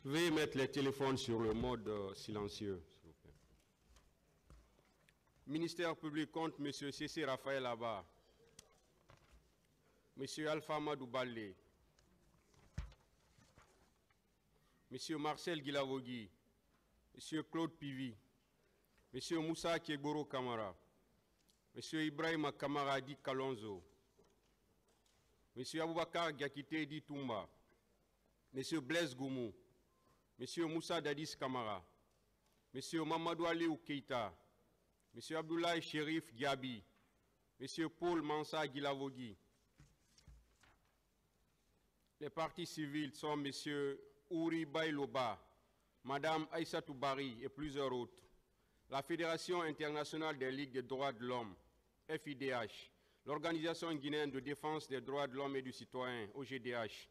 Veuillez mettre les téléphones sur le mode silencieux, s'il vous plaît. Ministère public contre M. C.C. Raphaël Abba, M. Alpha Madou Balé, M. Marcel Guilavogui, M. Claude Pivi, M. Moussa Kiegboro Kamara, M. Ibrahim Kamara Di Kalonzo, M. Aboubakar Gakite Di Toumba, M. Blaise Goumou, M. Moussa Dadis Kamara, M. Mamadou Aliou Keita, M. Abdoulaye Sherif Diaby, M. Paul Mansa Guilavogui. Les partis civils sont M. Ouri Bailoba, Mme Aïssatou Bari et plusieurs autres. La Fédération internationale des ligues des droits de l'homme, FIDH, l'Organisation guinéenne de défense des droits de l'homme et du citoyen, OGDH,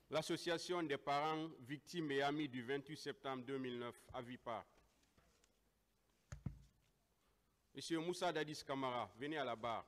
l'Association des parents, victimes et amis du 28 septembre 2009, AVIPA. Monsieur Moussa Dadis Kamara, venez à la barre.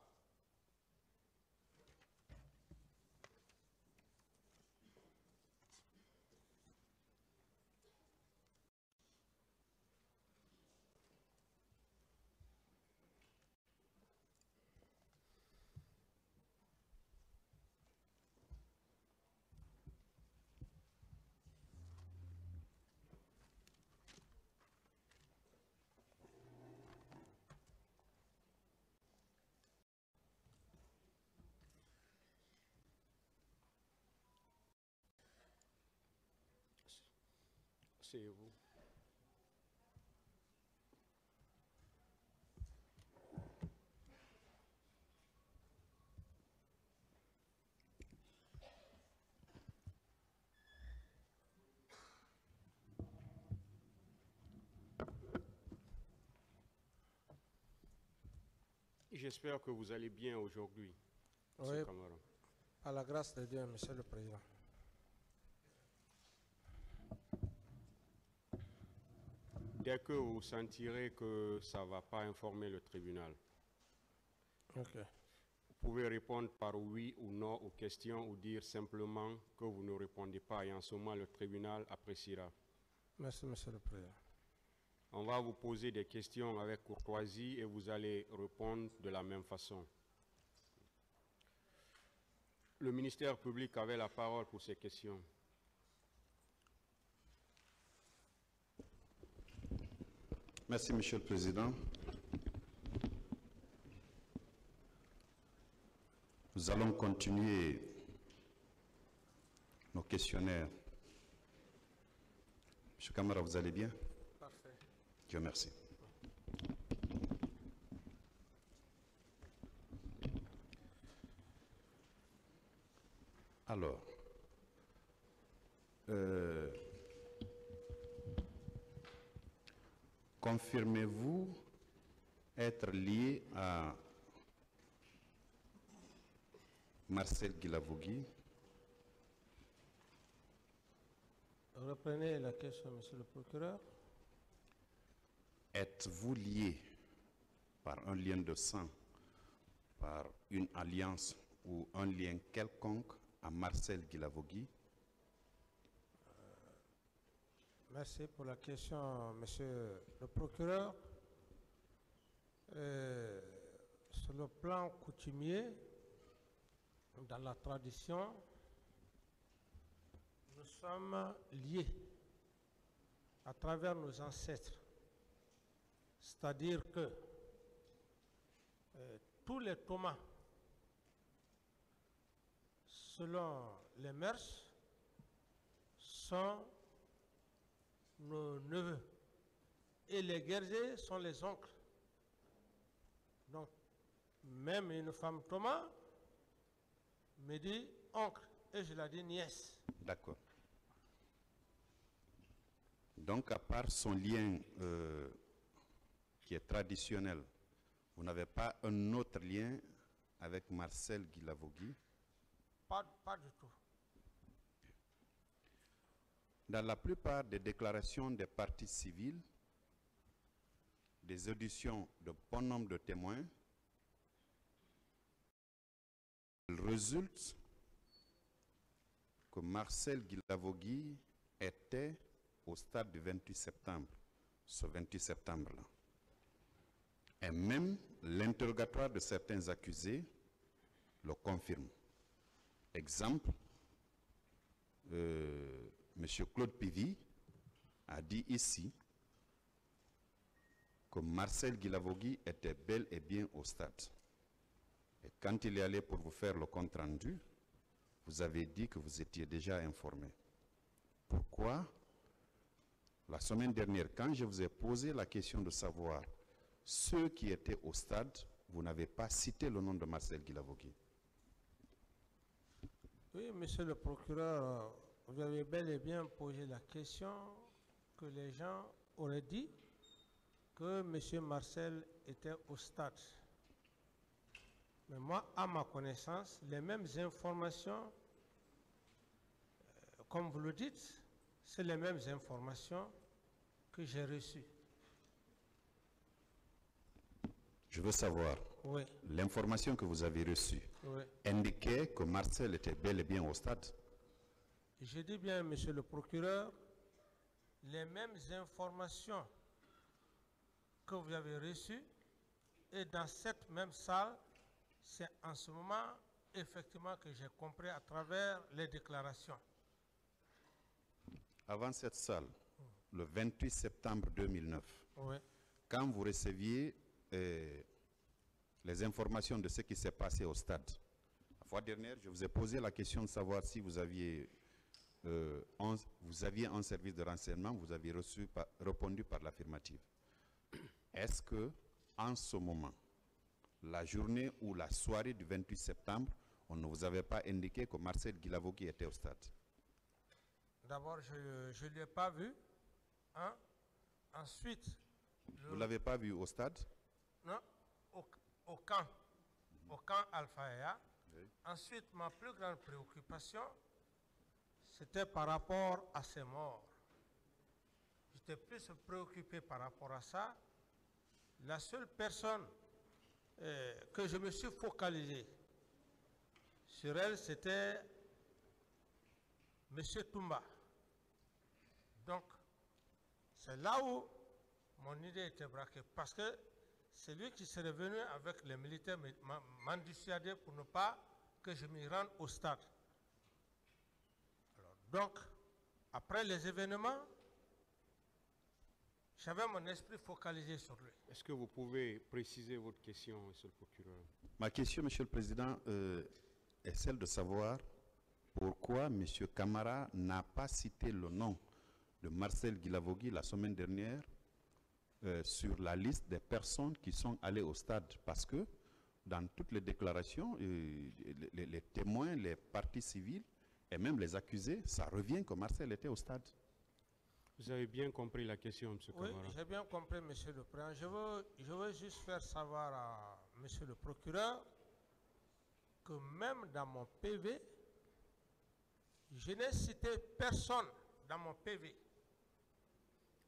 C'est vous. J'espère que vous allez bien aujourd'hui, Oui, Kamara. à la grâce de Dieu, Monsieur le Président. Dès que vous sentirez que ça ne va pas informer le tribunal, Ok. vous pouvez répondre par oui ou non aux questions ou dire simplement que vous ne répondez pas et en ce moment le tribunal appréciera. Merci, Monsieur le Président. On va vous poser des questions avec courtoisie et vous allez répondre de la même façon. Le ministère public avait la parole pour ces questions. Merci, Monsieur le Président. Nous allons continuer nos questionnaires. Monsieur Kamara, vous allez bien? Parfait. Dieu merci. Alors, confirmez-vous être lié à Marcel Guilavogui? Reprenez la question, Monsieur le procureur. Êtes-vous lié par un lien de sang, par une alliance ou un lien quelconque à Marcel Guilavogui? Merci pour la question, Monsieur le procureur. Sur le plan coutumier, dans la tradition, nous sommes liés à travers nos ancêtres. C'est-à-dire que tous les Thomas, selon les mœurs, sont nos neveux. Et les guerriers sont les oncles. Donc, même une femme Thomas me dit oncle et je la dis nièce. D'accord. Donc, à part son lien qui est traditionnel, vous n'avez pas un autre lien avec Marcel Guilavogui? Pas du tout. Dans la plupart des déclarations des parties civiles, des auditions de bon nombre de témoins, il résulte que Marcel Guilavogui était au stade du 28 septembre, ce 28 septembre-là. Et même l'interrogatoire de certains accusés le confirme. Exemple, M. Claude Pivy a dit ici que Marcel Guilavogui était bel et bien au stade. Et quand il est allé pour vous faire le compte-rendu, vous avez dit que vous étiez déjà informé. Pourquoi? La semaine dernière, quand je vous ai posé la question de savoir ceux qui étaient au stade, vous n'avez pas cité le nom de Marcel Guilavogui. Oui, monsieur le procureur, vous avez bel et bien posé la question que les gens auraient dit que monsieur Marcel était au stade. Mais moi, à ma connaissance, les mêmes informations, comme vous le dites, c'est les mêmes informations que j'ai reçues. Je veux savoir, Oui, l'information que vous avez reçue oui. indiquait que Marcel était bel et bien au stade. Je dis bien, monsieur le procureur, les mêmes informations que vous avez reçues, et dans cette même salle, c'est en ce moment, effectivement, que j'ai compris à travers les déclarations. Avant cette salle, le 28 septembre 2009, Oui, quand vous receviez les informations de ce qui s'est passé au stade, la fois dernière, je vous ai posé la question de savoir si vous aviez un service de renseignement, vous avez répondu par l'affirmative. Est-ce que, en ce moment, la journée ou la soirée du 28 septembre, on ne vous avait pas indiqué que Marcel Guilavogui était au stade? d'abord, je ne l'ai pas vu. Hein? Ensuite, Vous ne l'avez pas vu au stade? non, au camp Alpha et A. Oui. Ensuite, ma plus grande préoccupation, c'était par rapport à ces morts. J'étais plus préoccupé par rapport à ça. La seule personne que je me suis focalisé sur elle, c'était M. Toumba. Donc, c'est là où mon idée était braquée, parce que c'est lui qui serait venu avec les militaires m'en dissuader pour ne pas que je m'y rende au stade. Alors, donc, après les événements, j'avais mon esprit focalisé sur lui. Est-ce que vous pouvez préciser votre question, monsieur le procureur? Ma question, Monsieur le Président, est celle de savoir pourquoi M. Camara n'a pas cité le nom de Marcel Guilavogui la semaine dernière sur la liste des personnes qui sont allées au stade. Parce que dans toutes les déclarations, les témoins, les parties civiles et même les accusés, ça revient que Marcel était au stade. Vous avez bien compris la question, monsieur Oui, Camara? j'ai bien compris, monsieur le président. Je veux juste faire savoir à monsieur le procureur que même dans mon PV, je n'ai cité personne dans mon PV.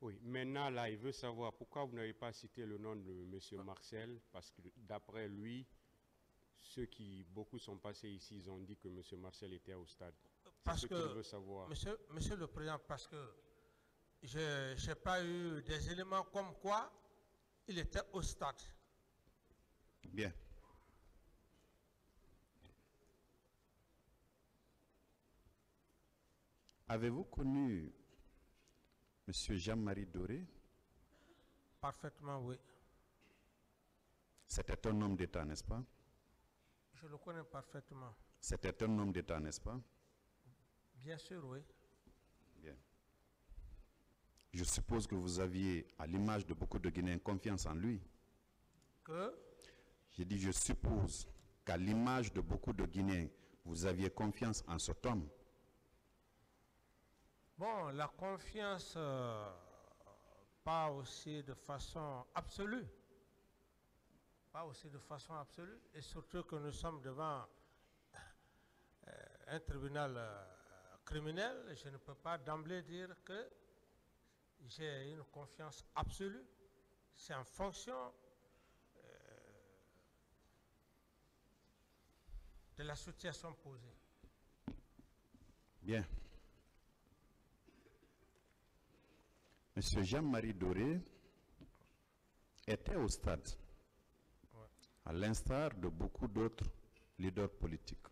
Oui, maintenant, là, il veut savoir pourquoi vous n'avez pas cité le nom de monsieur Marcel, parce que d'après lui, beaucoup sont passés ici, ils ont dit que monsieur Marcel était au stade. C'est ce qu'il veut savoir. Monsieur le Président, parce que je n'ai pas eu des éléments comme quoi il était au stade. Bien. Avez-vous connu M. Jean-Marie Doré? Parfaitement, oui. C'était un homme d'État, n'est-ce pas? Je le connais parfaitement. C'était un homme d'État, n'est-ce pas? Bien sûr, oui. Bien. Je suppose que vous aviez, à l'image de beaucoup de Guinéens, confiance en lui. Que? J'ai dit, je suppose qu'à l'image de beaucoup de Guinéens, vous aviez confiance en cet homme. Bon, la confiance, pas aussi de façon absolue. Pas aussi de façon absolue. Et surtout que nous sommes devant un tribunal criminel, je ne peux pas d'emblée dire que j'ai une confiance absolue. C'est en fonction de la situation posée. Bien. M. Jean-Marie Doré était au stade, à l'instar de beaucoup d'autres leaders politiques.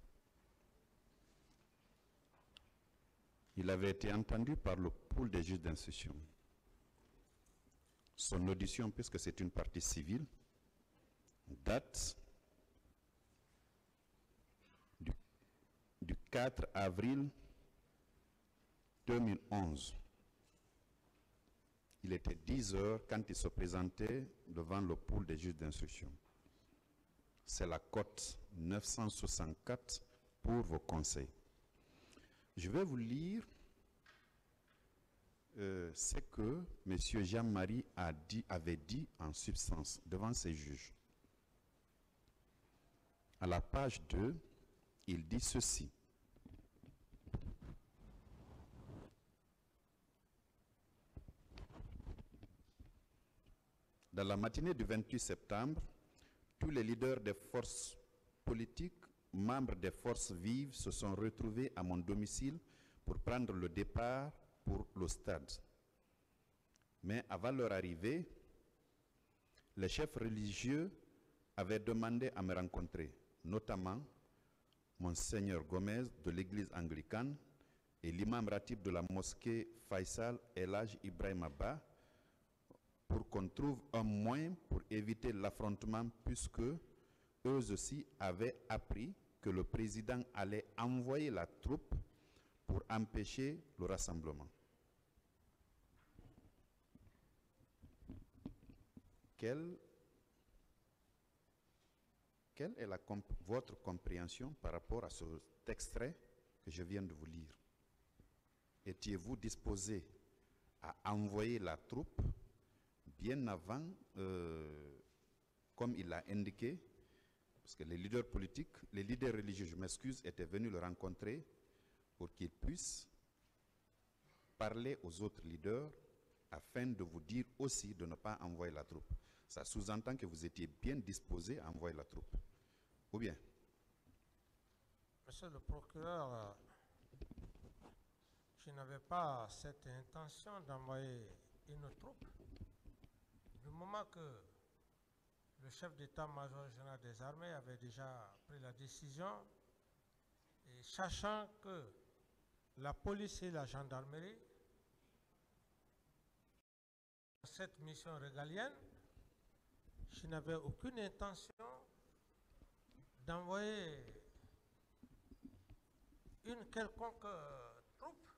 Il avait été entendu par le pool des juges d'instruction. Son audition, puisque c'est une partie civile, date du 4 avril 2011. Il était 10 heures quand il se présentait devant le pool des juges d'instruction. C'est la cote 964 pour vos conseils. Je vais vous lire ce que M. Jean-Marie avait dit en substance devant ces juges. À la page 2, il dit ceci. Dans la matinée du 28 septembre, tous les leaders des forces politiques, membres des forces vives, se sont retrouvés à mon domicile pour prendre le départ pour le stade. Mais avant leur arrivée, les chefs religieux avaient demandé à me rencontrer, notamment Monseigneur Gomez de l'église anglicane et l'imam ratib de la mosquée Faisal El Hadj Ibrahim Abba, pour qu'on trouve un moyen pour éviter l'affrontement, puisque eux aussi avaient appris que le président allait envoyer la troupe pour empêcher le rassemblement. Quelle est votre compréhension par rapport à cet extrait que je viens de vous lire? Étiez-vous disposé à envoyer la troupe bien avant, comme il l'a indiqué, parce que les leaders politiques, les leaders religieux, je m'excuse, étaient venus le rencontrer pour qu'ils puissent parler aux autres leaders afin de vous dire aussi de ne pas envoyer la troupe. Ça sous-entend que vous étiez bien disposé à envoyer la troupe. Ou bien? Monsieur le procureur, je n'avais pas cette intention d'envoyer une troupe. Du moment que le chef d'état-major général des armées avait déjà pris la décision, et sachant que la police et la gendarmerie, cette mission régalienne, je n'avais aucune intention d'envoyer une quelconque troupe.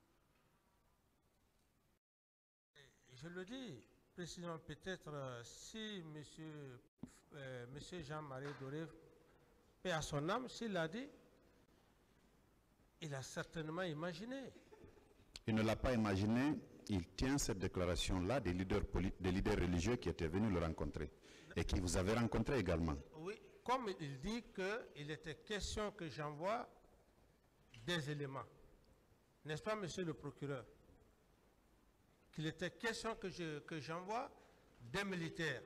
Et je le dis précisément, peut-être si monsieur Jean-Marie Doré, paix à son âme, s'il l'a dit, il a certainement imaginé. Il ne l'a pas imaginé, il tient cette déclaration-là des leaders religieux qui étaient venus le rencontrer et qui vous avaient rencontré également. Oui, comme il dit qu'il était question que j'envoie des éléments. N'est-ce pas, monsieur le procureur? Qu'il était question que j'envoie des militaires.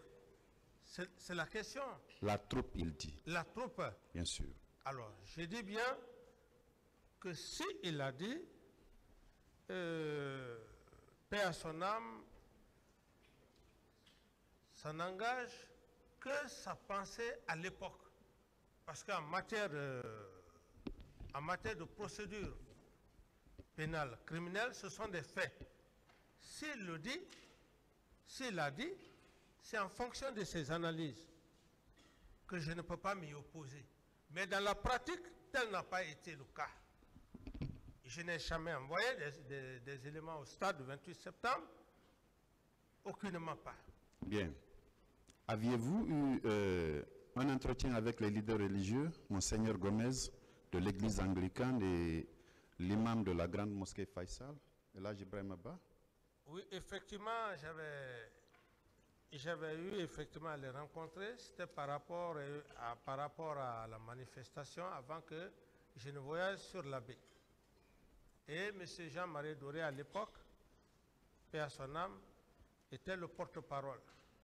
C'est la question. La troupe, il dit. La troupe. Bien sûr. Alors, je dis bien que si il a dit, paix à son âme, ça n'engage que sa pensée à l'époque. Parce qu'en matière de procédure pénale, criminelle, ce sont des faits. S'il le dit, s'il l'a dit, c'est en fonction de ses analyses que je ne peux pas m'y opposer. Mais dans la pratique, tel n'a pas été le cas. Je n'ai jamais envoyé des éléments au stade du 28 septembre, aucunement pas. Bien. Aviez-vous eu un entretien avec les leaders religieux, Monseigneur Gomez de l'église anglicane et l'imam de la grande mosquée Faisal, El Hadj Ibrahim Abba? Oui, effectivement, j'avais eu effectivement à les rencontrer. C'était par rapport à la manifestation avant que je ne voyage sur la baie. Et M. Jean-Marie Doré, à l'époque, paix à son âme, était le porte-parole.